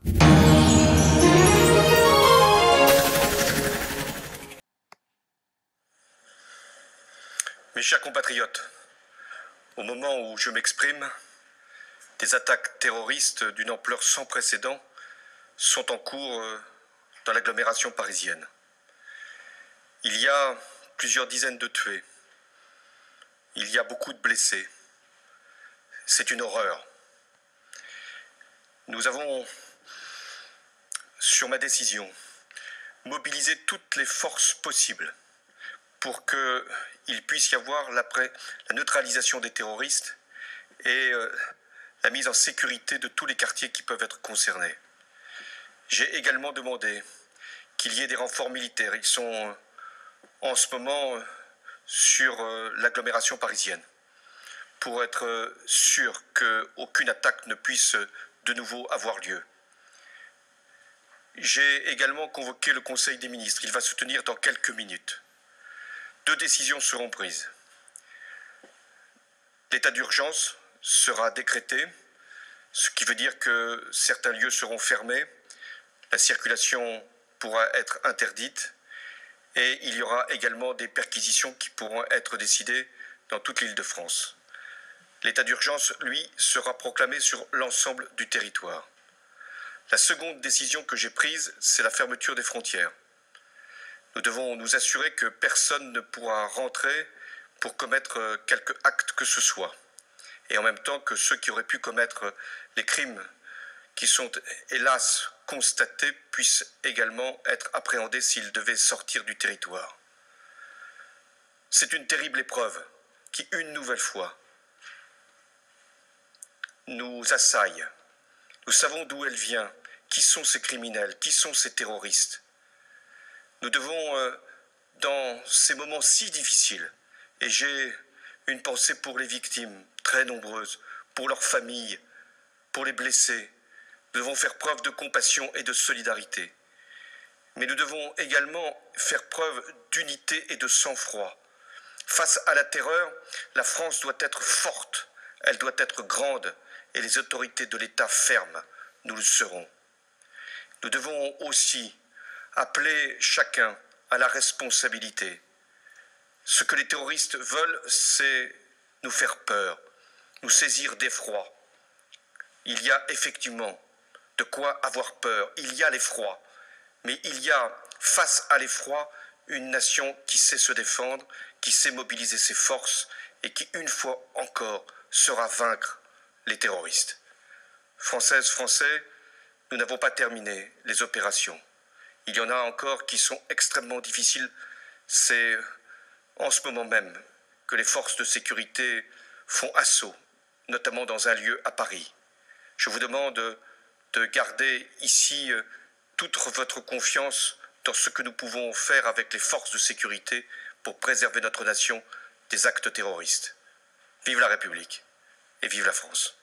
Mes chers compatriotes, au moment où je m'exprime, des attaques terroristes d'une ampleur sans précédent sont en cours dans l'agglomération parisienne. Il y a plusieurs dizaines de tués. Il y a beaucoup de blessés. C'est une horreur. Nous avons, sur ma décision, mobilisé toutes les forces possibles pour qu'il puisse y avoir la neutralisation des terroristes et la mise en sécurité de tous les quartiers qui peuvent être concernés. J'ai également demandé qu'il y ait des renforts militaires. Ils sont en ce moment sur l'agglomération parisienne pour être sûr qu'aucune attaque ne puisse de nouveau avoir lieu. J'ai également convoqué le Conseil des ministres. Il va se tenir dans quelques minutes. 2 décisions seront prises. L'état d'urgence sera décrété, ce qui veut dire que certains lieux seront fermés, la circulation pourra être interdite et il y aura également des perquisitions qui pourront être décidées dans toute l'Île-de-France. L'état d'urgence, lui, sera proclamé sur l'ensemble du territoire. La seconde décision que j'ai prise, c'est la fermeture des frontières. Nous devons nous assurer que personne ne pourra rentrer pour commettre quelque acte que ce soit. Et en même temps que ceux qui auraient pu commettre les crimes qui sont hélas constatés puissent également être appréhendés s'ils devaient sortir du territoire. C'est une terrible épreuve qui, une nouvelle fois, nous assaille. Nous savons d'où elle vient, qui sont ces criminels, qui sont ces terroristes. Nous devons, dans ces moments si difficiles, et j'ai une pensée pour les victimes, très nombreuses, pour leurs familles, pour les blessés, nous devons faire preuve de compassion et de solidarité. Mais nous devons également faire preuve d'unité et de sang-froid. Face à la terreur, la France doit être forte, elle doit être grande, et les autorités de l'État fermes, nous le serons. Nous devons aussi appeler chacun à la responsabilité. Ce que les terroristes veulent, c'est nous faire peur, nous saisir d'effroi. Il y a effectivement de quoi avoir peur, il y a l'effroi, mais il y a, face à l'effroi, une nation qui sait se défendre, qui sait mobiliser ses forces et qui, une fois encore, saura vaincre les terroristes. Françaises, Français, nous n'avons pas terminé les opérations. Il y en a encore qui sont extrêmement difficiles. C'est en ce moment même que les forces de sécurité font assaut, notamment dans un lieu à Paris. Je vous demande de garder ici toute votre confiance dans ce que nous pouvons faire avec les forces de sécurité pour préserver notre nation des actes terroristes. Vive la République et vive la France.